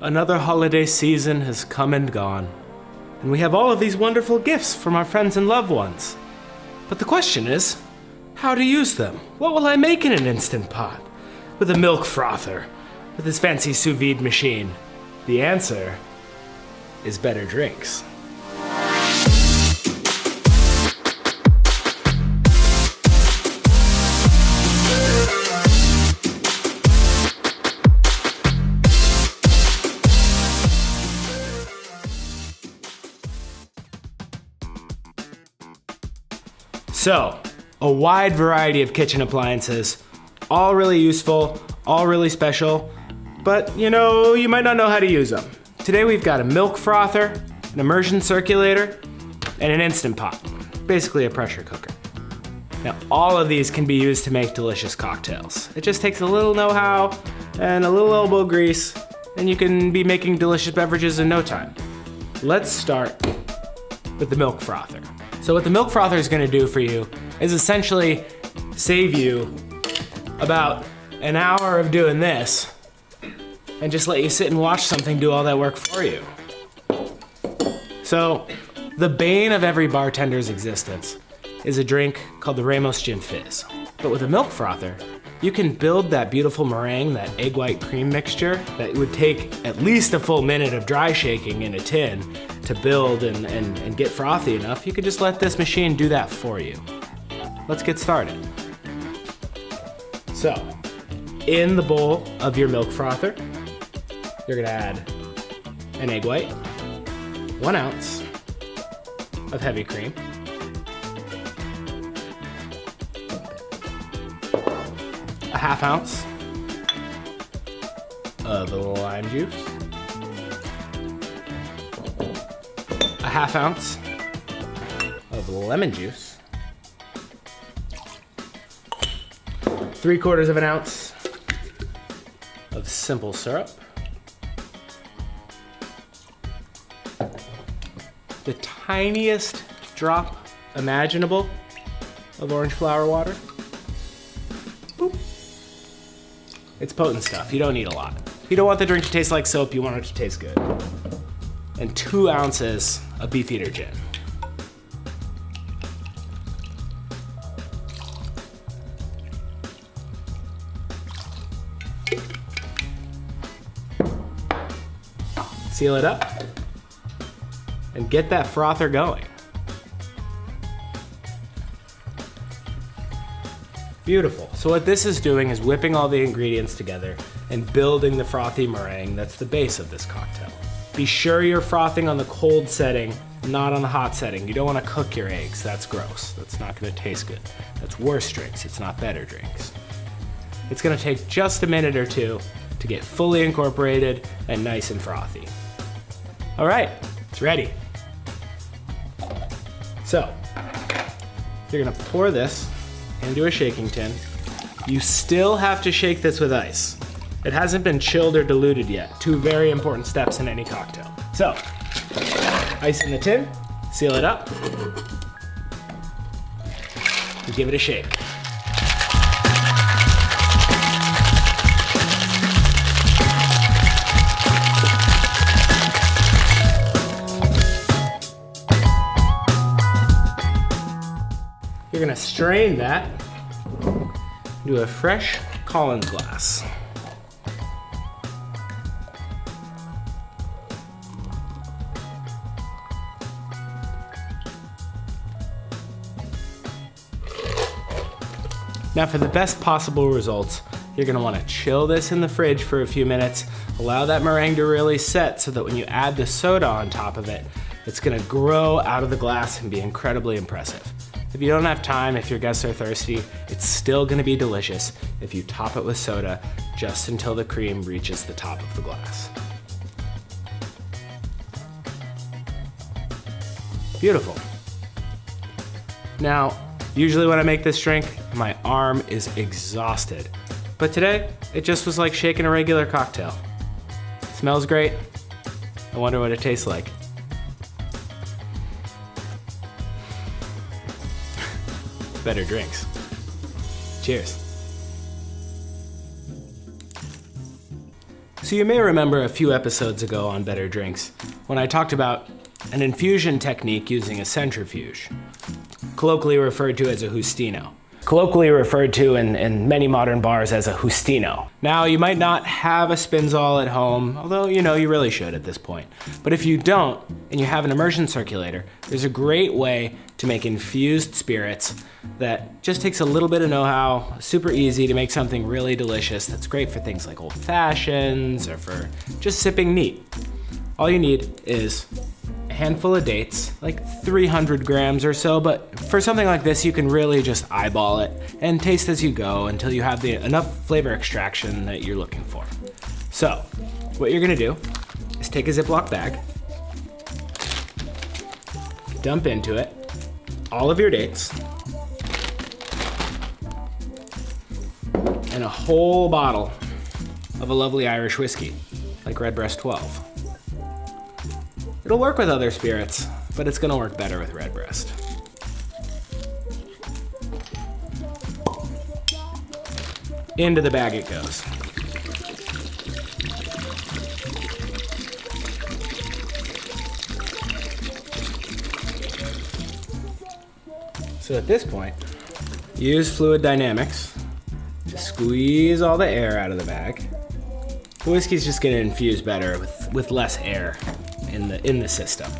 Another holiday season has come and gone, and we have all of these wonderful gifts from our friends and loved ones. But the question is, how to use them? What will I make in an Instant Pot? With a milk frother, with this fancy sous vide machine? The answer is better drinks. So, a wide variety of kitchen appliances, all really useful, all really special, but you might not know how to use them. Today we've got a milk frother, an immersion circulator, and an Instant Pot, basically a pressure cooker. Now, all of these can be used to make delicious cocktails. It just takes a little know-how and a little elbow grease, and you can be making delicious beverages in no time. Let's start with the milk frother. So what the milk frother is going to do for you is essentially save you about an hour of doing this and just let you sit and watch something do all that work for you. So the bane of every bartender's existence is a drink called the Ramos Gin Fizz. But with a milk frother, you can build that beautiful meringue, that egg white cream mixture that would take at least a full minute of dry shaking in a tin to build and get frothy enough. You could just let this machine do that for you. Let's get started. So, in the bowl of your milk frother, you're gonna add an egg white, 1 ounce of heavy cream, a 1/2 ounce of lime juice, a 1/2 ounce of lemon juice, 3/4 of an ounce of simple syrup, the tiniest drop imaginable of orange flower water. Boop. It's potent stuff, you don't need a lot. You don't want the drink to taste like soap, you want it to taste good. And 2 ounces of Beefeater Gin. Seal it up and get that frother going. Beautiful. So what this is doing is whipping all the ingredients together and building the frothy meringue that's the base of this cocktail. Be sure you're frothing on the cold setting, not on the hot setting. You don't want to cook your eggs. That's gross. That's not going to taste good. That's worse drinks. It's not better drinks. It's going to take just a minute or two to get fully incorporated and nice and frothy. All right, it's ready. So, you're going to pour this into a shaking tin. You still have to shake this with ice. It hasn't been chilled or diluted yet. 2 very important steps in any cocktail. So, ice in the tin, seal it up, and give it a shake. You're gonna strain that into a fresh Collins glass. Now for the best possible results, you're gonna wanna chill this in the fridge for a few minutes, allow that meringue to really set so that when you add the soda on top of it, it's gonna grow out of the glass and be incredibly impressive. If you don't have time, if your guests are thirsty, it's still gonna be delicious if you top it with soda just until the cream reaches the top of the glass. Beautiful. Now, usually when I make this drink, my arm is exhausted. But today, it just was like shaking a regular cocktail. Smells great. I wonder what it tastes like. Better drinks. Cheers. So you may remember a few episodes ago on Better Drinks when I talked about an infusion technique using a centrifuge, colloquially referred to as a Justino. Colloquially referred to in many modern bars as a Justino. Now, you might not have a Spinzall at home, although you really should at this point. But if you don't, and you have an immersion circulator, there's a great way to make infused spirits that just takes a little bit of know-how, super easy to make something really delicious that's great for things like old fashions or for just sipping neat. All you need is a handful of dates, like 300 grams or so, but for something like this, you can really just eyeball it and taste as you go until you have enough flavor extraction that you're looking for. So, what you're gonna do is take a Ziploc bag, dump into it all of your dates, and a whole bottle of a lovely Irish whiskey, like Redbreast 12. It'll work with other spirits, but it's gonna work better with Redbreast. Into the bag it goes. So at this point, use fluid dynamics to squeeze all the air out of the bag. The whiskey's just gonna infuse better with less air in the system.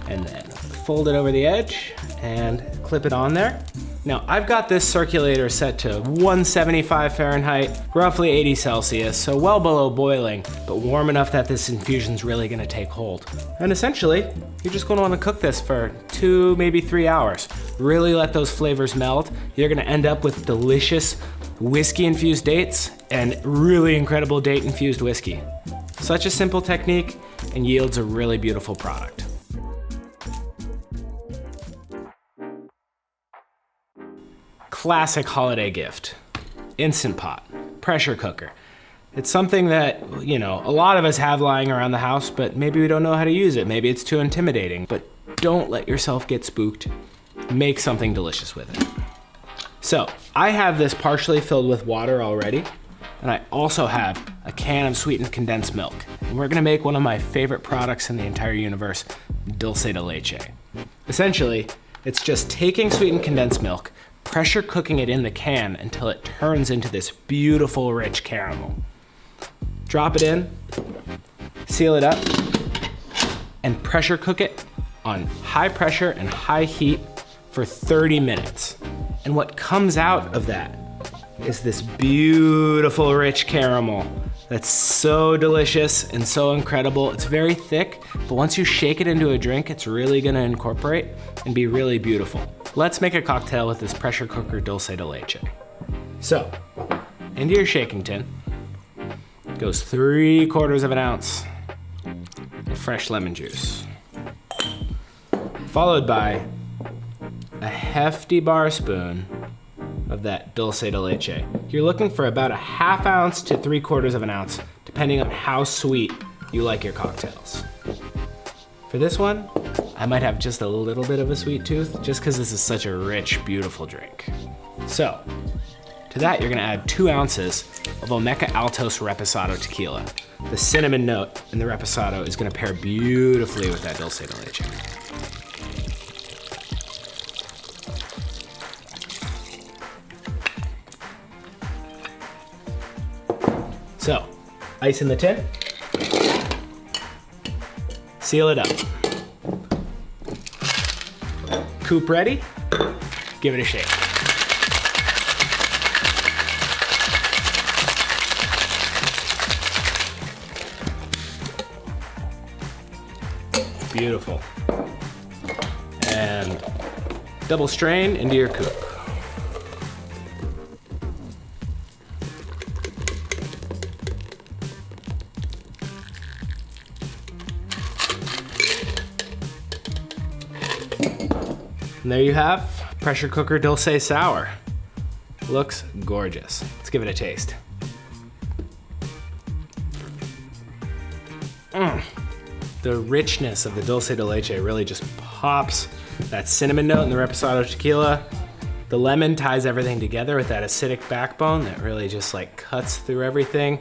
And then fold it over the edge and clip it on there. Now, I've got this circulator set to 175 Fahrenheit, roughly 80 Celsius, so well below boiling, but warm enough that this infusion's really gonna take hold. And essentially, you're just gonna wanna cook this for 2, maybe 3 hours. Really let those flavors meld. You're gonna end up with delicious whiskey-infused dates and really incredible date-infused whiskey. Such a simple technique and yields a really beautiful product. Classic holiday gift. Instant Pot, pressure cooker. It's something that, a lot of us have lying around the house, but maybe we don't know how to use it. Maybe it's too intimidating, but don't let yourself get spooked. Make something delicious with it. So, I have this partially filled with water already, and I also have a can of sweetened condensed milk. And we're gonna make one of my favorite products in the entire universe, Dulce de Leche. Essentially, it's just taking sweetened condensed milk, pressure cooking it in the can until it turns into this beautiful, rich caramel. Drop it in, seal it up, and pressure cook it on high pressure and high heat for 30 minutes. And what comes out of that is this beautiful, rich caramel that's so delicious and so incredible. It's very thick, but once you shake it into a drink, it's really gonna incorporate and be really beautiful. Let's make a cocktail with this pressure cooker Dulce de Leche. So, into your shaking tin goes 3/4 of an ounce of fresh lemon juice, followed by a hefty bar spoon of that Dulce de Leche. You're looking for about a 1/2 ounce to 3/4 of an ounce, depending on how sweet you like your cocktails. For this one, I might have just a little bit of a sweet tooth, just because this is such a rich, beautiful drink. So, to that you're gonna add 2 ounces of Olmeca Altos Reposado tequila. The cinnamon note in the Reposado is gonna pair beautifully with that Dulce de Leche. So, ice in the tin, seal it up. Coupe ready, give it a shake. Beautiful. And double strain into your coupe. And there you have pressure cooker Dulce Sour. Looks gorgeous. Let's give it a taste. The richness of the Dulce de Leche really just pops. That cinnamon note in the Reposado tequila. The lemon ties everything together with that acidic backbone that really just cuts through everything.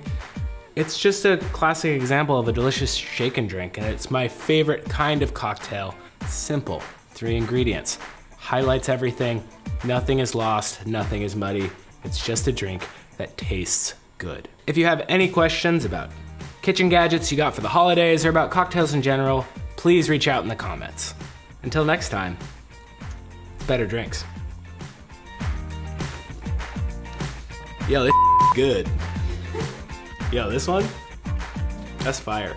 It's just a classic example of a delicious shake and drink, and it's my favorite kind of cocktail. Simple, 3 ingredients. Highlights everything, nothing is lost, nothing is muddy. It's just a drink that tastes good. If you have any questions about kitchen gadgets you got for the holidays or about cocktails in general, please reach out in the comments. Until next time, better drinks. Yo, this good. Yo, this one? That's fire.